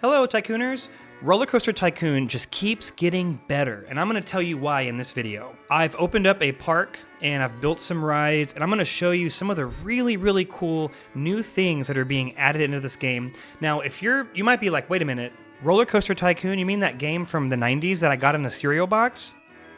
Hello, Tycooners! RollerCoaster Tycoon just keeps getting better, and I'm going to tell you why in this video. I've opened up a park, and I've built some rides, and I'm going to show you some of the really cool new things that are being added into this game. Now, you might be like, wait a minute, RollerCoaster Tycoon, you mean that game from the 90s that I got in a cereal box?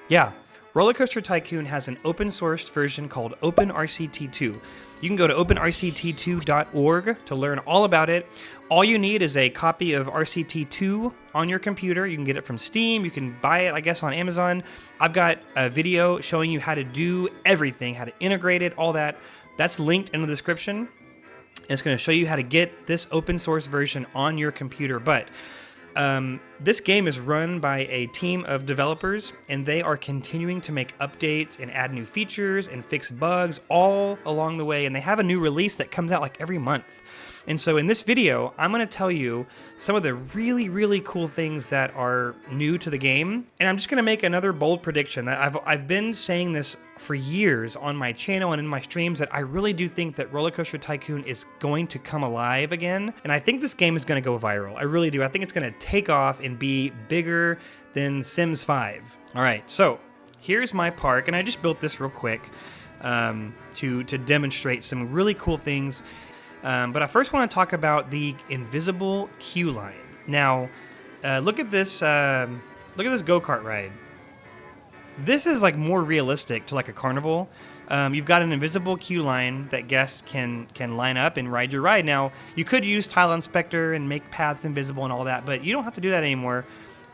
Yeah. RollerCoaster Tycoon has an open-sourced version called OpenRCT2. You can go to openrct2.org to learn all about it. All you need is a copy of RCT2 on your computer. You can get it from Steam. You can buy it, I guess, on Amazon. I've got a video showing you how to do everything, how to integrate it, all that. That's linked in the description. It's going to show you how to get this open-source version on your computer. But this game is run by a team of developers, and they are continuing to make updates and add new features and fix bugs all along the way, and they have a new release that comes out like every month. And so in this video, I'm going to tell you some of the really cool things that are new to the game, and I'm just going to make another bold prediction that I've been saying this for years on my channel and in my streams, that I really do think that RollerCoaster Tycoon is going to come alive again, and I think this game is going to go viral. I really do. I think it's going to take off and be bigger than Sims 5. All right, so here's my park, and I just built this real quick to demonstrate some really cool things. But I first want to talk about the invisible queue line. Now, look at this go-kart ride. This is like more realistic to like a carnival. You've got an invisible queue line that guests can line up and ride your ride. Now, you could use Tile Inspector and make paths invisible and all that, but you don't have to do that anymore.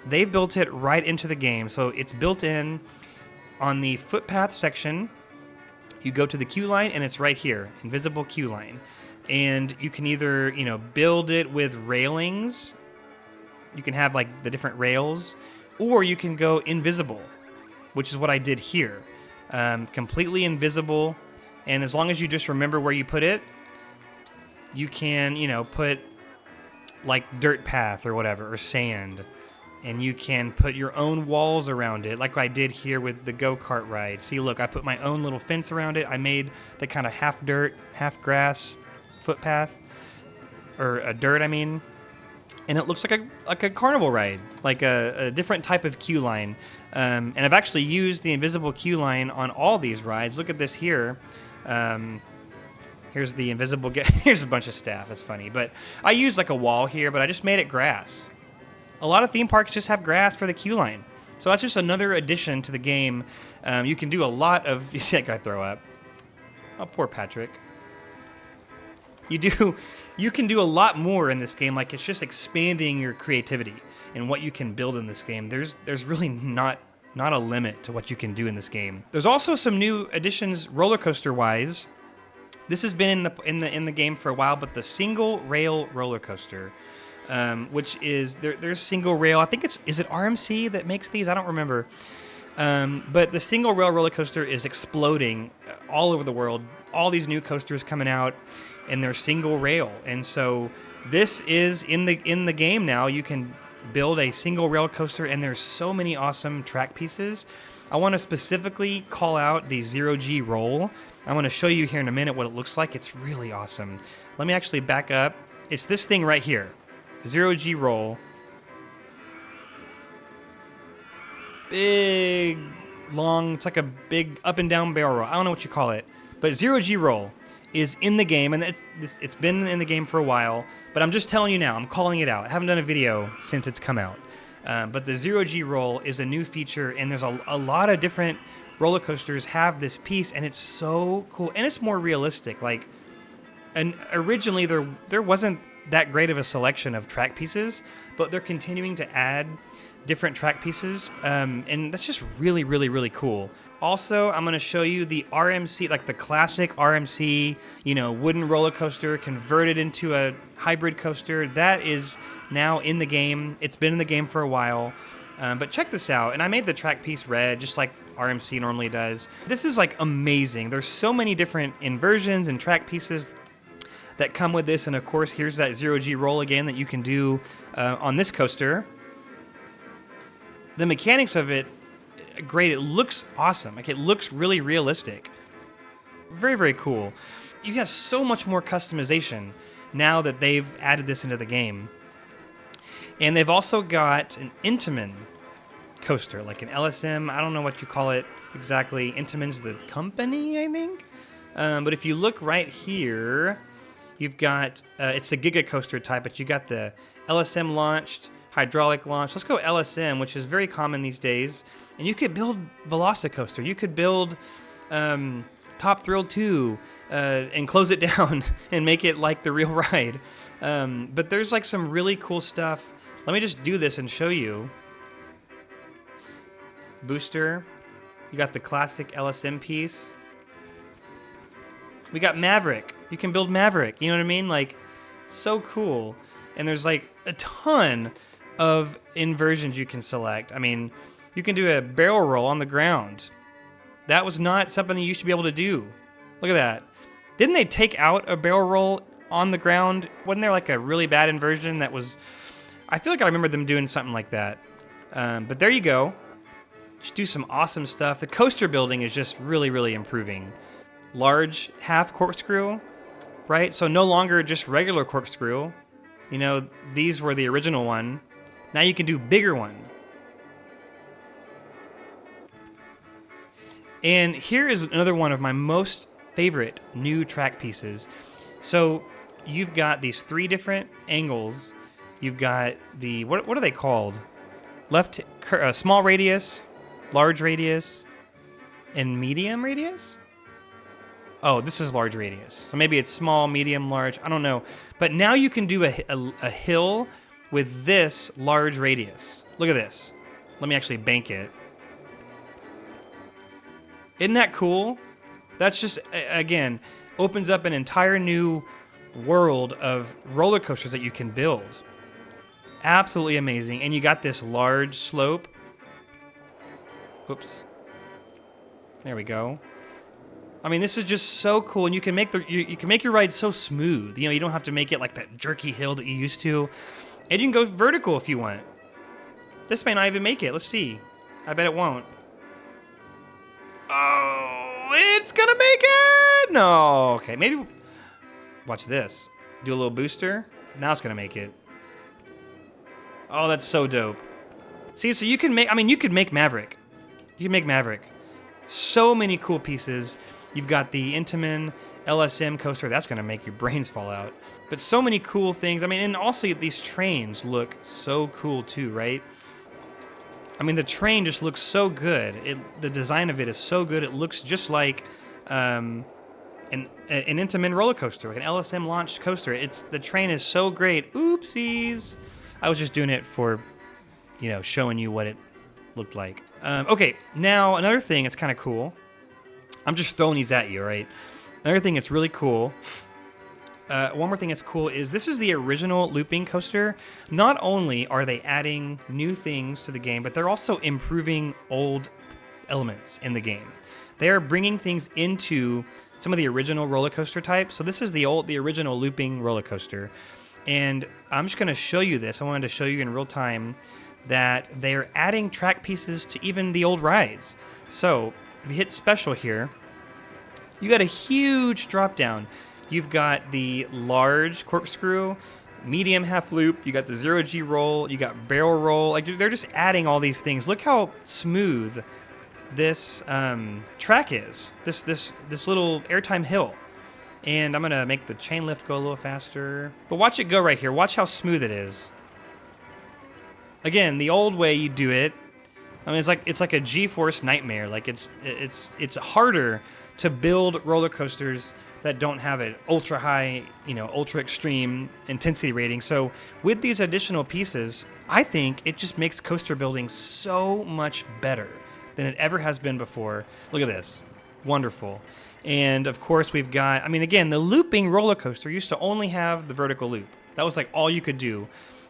They've built it right into the game, so it's built in on the footpath section. You go to the queue line, and it's right here, invisible queue line. And you can either, build it with railings. You can have like the different rails, or you can go invisible, which is what I did here. Completely invisible. And as long as you just remember where you put it, you can, put like dirt path or whatever, or sand. And you can put your own walls around it, like I did here with the go-kart ride. See, look, I put my own little fence around it. I made the kind of half dirt, half grass footpath, or a dirt, and it looks like a carnival ride, like a different type of queue line. And I've actually used the invisible queue line on all these rides. Look at this here. Here's the invisible. Here's a bunch of staff. That's funny, but I used like a wall here, but I just made it grass. A lot of theme parks just have grass for the queue line, so that's just another addition to the game. You can do a lot of. You see that guy throw up? Oh, poor Patrick. You can do a lot more in this game. Like, it's just expanding your creativity and what you can build in this game. There's really not a limit to what you can do in this game. There's also some new additions roller coaster wise. This has been in the game for a while, but the single rail roller coaster, which is there's single rail. I think is it RMC that makes these? I don't remember. But the single rail roller coaster is exploding all over the world. All these new coasters coming out, and they're single rail. And so this is in the game now. You can build a single rail coaster, and there's so many awesome track pieces. I want to specifically call out the 0G roll. I want to show you here in a minute what it looks like. It's really awesome. Let me actually back up. It's this thing right here, 0G roll. Big, long, it's like a big up and down barrel roll. I don't know what you call it, but 0G roll is in the game, and it's been in the game for a while, but I'm just telling you now, I'm calling it out. I haven't done a video since it's come out, but the 0G roll is a new feature, and there's a lot of different roller coasters have this piece, and it's so cool, and it's more realistic. Like, and originally there wasn't that great of a selection of track pieces, but they're continuing to add different track pieces, and that's just really cool. Also, I'm going to show you the RMC, like the classic RMC, wooden roller coaster converted into a hybrid coaster. That is now in the game. It's been in the game for a while, but check this out. And I made the track piece red, just like RMC normally does. This is like amazing. There's so many different inversions and track pieces that come with this, and of course, here's that 0G roll again that you can do on this coaster. The mechanics of it, great. It looks awesome. Like, it looks really realistic. Very cool. You have so much more customization now that they've added this into the game. And they've also got an Intamin coaster, like an LSM. I don't know what you call it exactly. Intamin's the company, I think. But if you look right here, you've got, it's the Giga coaster type, but you got the LSM launched, hydraulic launch. Let's go LSM, which is very common these days. And you could build Velocicoaster. You could build Top Thrill 2 and close it down and make it like the real ride. But there's like some really cool stuff. Let me just do this and show you. Booster. You got the classic LSM piece. We got Maverick. You can build Maverick. You know what I mean? Like, so cool. And there's like a ton of inversions you can select. I mean, you can do a barrel roll on the ground. That was not something you used to be able to do. Look at that. Didn't they take out a barrel roll on the ground? Wasn't there like a really bad inversion that was... I feel like I remember them doing something like that. But there you go. Just do some awesome stuff. The coaster building is just really, really improving. Large half corkscrew, right? So no longer just regular corkscrew. You know, these were the original one. Now you can do bigger one. And here is another one of my most favorite new track pieces. So you've got these 3 different angles. You've got the, what are they called? Small radius, large radius, and medium radius? Oh, this is large radius. So maybe it's small, medium, large. I don't know. But now you can do a hill with this large radius. Look at this. Let me actually bank it. Isn't that cool? That's just, again, opens up an entire new world of roller coasters that you can build. Absolutely amazing. And you got this large slope. Oops. There we go. I mean, this is just so cool, and you can make you can make your ride so smooth. You know, you don't have to make it like that jerky hill that you used to, and you can go vertical if you want. This may not even make it. Let's see. I bet it won't. Oh, it's gonna make it. No, okay, maybe. Watch this. Do a little booster. Now it's gonna make it. Oh, that's so dope. See, so you can make. I mean, you could make Maverick. You can make Maverick. So many cool pieces. You've got the Intamin LSM coaster. That's going to make your brains fall out. But so many cool things. I mean, and also these trains look so cool too, right? I mean, the train just looks so good. The design of it is so good. It looks just like an Intamin roller coaster, like an LSM launched coaster. The train is so great. Oopsies. I was just doing it for, showing you what it looked like. Okay, now another thing that's kind of cool. I'm just throwing these at you, right? Another thing that's really cool. One more thing that's cool is this is the original looping coaster. Not only are they adding new things to the game, but they're also improving old elements in the game. They are bringing things into some of the original roller coaster types. So this is the original looping roller coaster. And I'm just going to show you this. I wanted to show you in real time that they're adding track pieces to even the old rides. So if you hit special here, you got a huge drop down. You've got the large corkscrew, medium half loop, you got the 0G roll, you got barrel roll. Like, they're just adding all these things. Look how smooth this track is. This little airtime hill. And I'm gonna make the chain lift go a little faster. But watch it go right here. Watch how smooth it is. Again, the old way you do it, I mean, it's like a G-force nightmare. Like it's harder to build roller coasters that don't have an ultra high, ultra extreme intensity rating. So with these additional pieces, I think it just makes coaster building so much better than it ever has been before. Look at this, wonderful. And of course we've got, I mean, again, the looping roller coaster used to only have the vertical loop. That was like all you could do.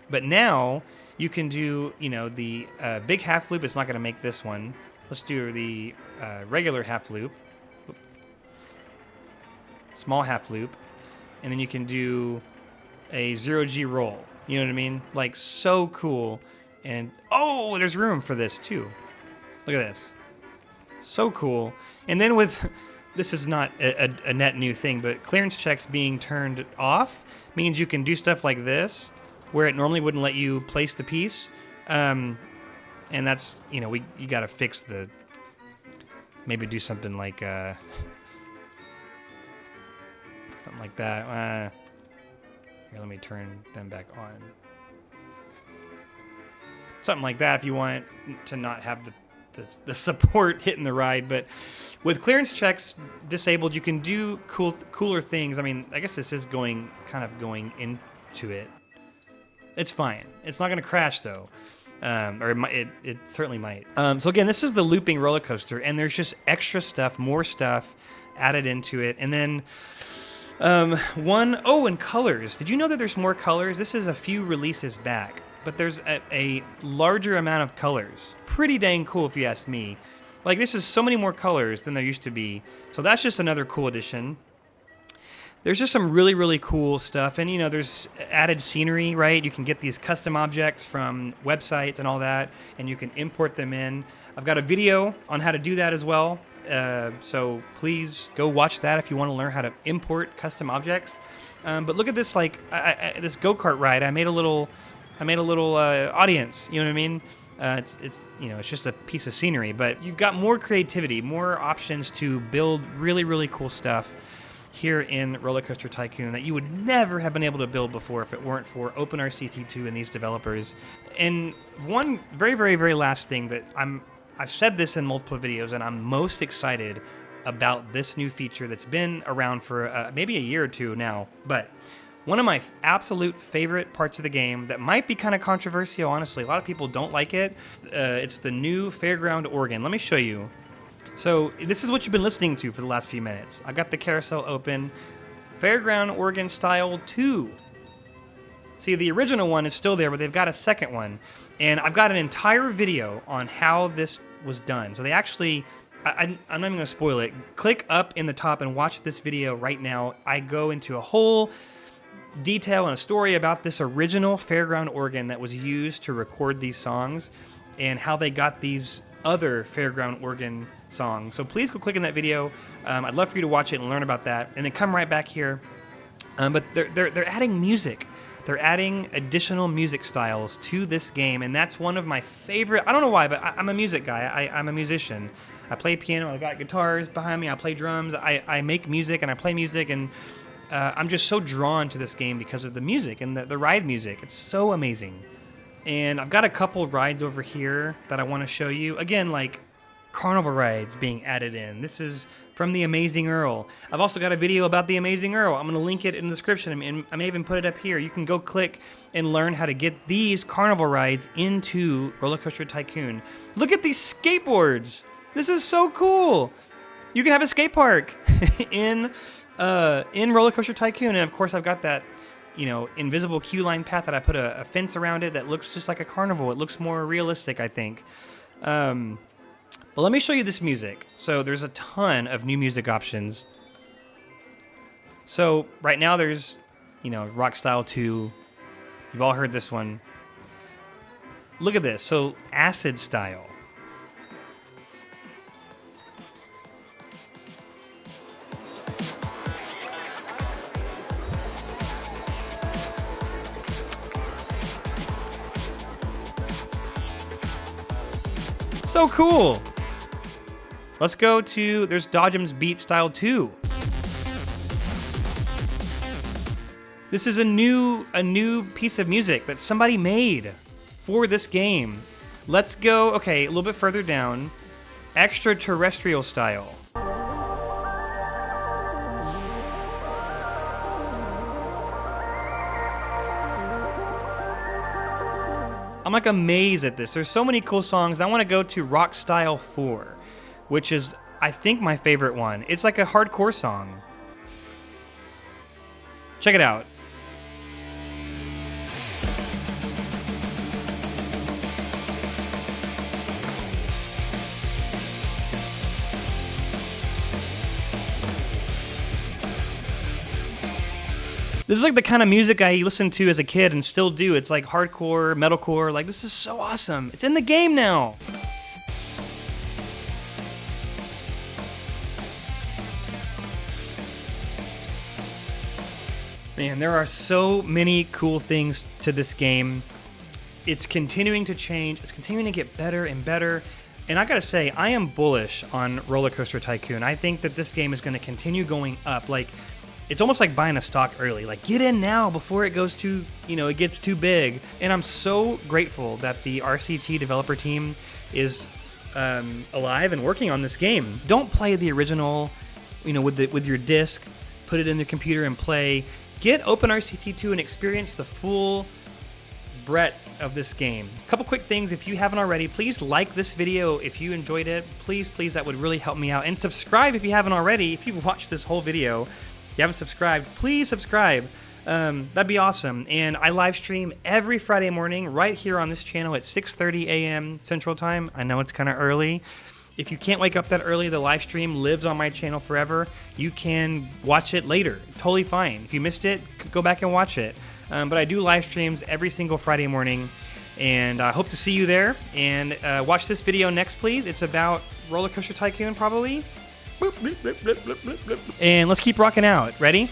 But now you can do, the big half loop. It's not going to make this one. Let's do the regular half loop. Small half loop. And then you can do a 0G roll. You know what I mean? Like, so cool. And, oh, there's room for this too. Look at this. So cool. And then with, this is not a net new thing, but clearance checks being turned off means you can do stuff like this. where it normally wouldn't let you place the piece. And that's, you got to fix maybe do something like that. Here, let me turn them back on. Something like that if you want to not have the support hitting the ride. But with clearance checks disabled, you can do cooler things. I mean, I guess this is going into it. It's fine. It's not going to crash though. Or it certainly might. So again, this is the looping roller coaster, and there's just extra stuff, more stuff added into it. And then and colors. Did you know that there's more colors? This is a few releases back, but there's a larger amount of colors. Pretty dang cool if you ask me. Like, this is so many more colors than there used to be. So that's just another cool addition. There's just some really, really cool stuff. And, there's added scenery, right? You can get these custom objects from websites and all that, and you can import them in. I've got a video on how to do that as well. So please go watch that if you want to learn how to import custom objects. But look at this, this go-kart ride. I made a little audience. You know what I mean? It's just a piece of scenery, but you've got more creativity, more options to build really, really cool stuff here in RollerCoaster Tycoon that you would never have been able to build before if it weren't for OpenRCT2 and these developers. And one very, very, very last thing that I've said this in multiple videos, and I'm most excited about this new feature that's been around for maybe a year or two now, but one of my absolute favorite parts of the game that might be kind of controversial, honestly. A lot of people don't like it. It's the new fairground organ. Let me show you. So this is what you've been listening to for the last few minutes. I got the carousel open. Fairground organ style 2. See, the original one is still there, but they've got a second one. And I've got an entire video on how this was done. So they actually, I'm not even going to spoil it. Click up in the top and watch this video right now. I go into a whole detail and a story about this original fairground organ that was used to record these songs and how they got these other fairground organ songs. So please go click in that video. I'd love for you to watch it and learn about that, and then come right back here. But they're adding music. They're adding additional music styles to this game, and that's one of my favorite. I don't know why, but I'm a music guy. I'm a musician. I play piano. I got guitars behind me. I play drums. I make music and I play music, and I'm just so drawn to this game because of the music and the ride music. It's so amazing. And I've got a couple rides over here that I want to show you. Again, like carnival rides being added in. This is from the Amazing Earl. I've also got a video about the Amazing Earl. I'm going to link it in the description, and I may even put it up here. You can go click and learn how to get these carnival rides into RollerCoaster Tycoon. Look at these skateboards. This is so cool. You can have a skate park in RollerCoaster Tycoon, and of course I've got that, invisible queue line path that I put a fence around it that looks just like a carnival. It looks more realistic, I think. But let me show you this music. So there's a ton of new music options. So right now there's, Rock Style 2. You've all heard this one. Look at this. So Acid Style. So cool. Let's go to, there's Dodgems Beat Style 2. This is a new piece of music that somebody made for this game. Let's go, okay, a little bit further down. Extraterrestrial Style. I'm like amazed at this. There's so many cool songs. I want to go to Rock Style 4, which is, I think, my favorite one. It's like a hardcore song. Check it out. This is like the kind of music I listened to as a kid and still do. It's like hardcore, metalcore. Like, this is so awesome. It's in the game now. Man, there are so many cool things to this game. It's continuing to change. It's continuing to get better and better. And I gotta say, I am bullish on RollerCoaster Tycoon. I think that this game is going to continue going up. Like, it's almost like buying a stock early. Like, get in now before it goes too, it gets too big. And I'm so grateful that the RCT developer team is alive and working on this game. Don't play the original, with your disc. Put it in the computer and play. Get OpenRCT2 and experience the full breadth of this game. A couple quick things. If you haven't already, please like this video if you enjoyed it. Please, that would really help me out. And subscribe if you haven't already. If you've watched this whole video, you haven't subscribed, please subscribe. That'd be awesome. And I live stream every Friday morning right here on this channel at 6:30 a.m. Central Time. I know it's kind of early. If you can't wake up that early, the live stream lives on my channel forever. You can watch it later. Totally fine. If you missed it, go back and watch it. But I do live streams every single Friday morning, and I hope to see you there. And watch this video next, please. It's about RollerCoaster Tycoon, probably. And let's keep rocking out. Ready?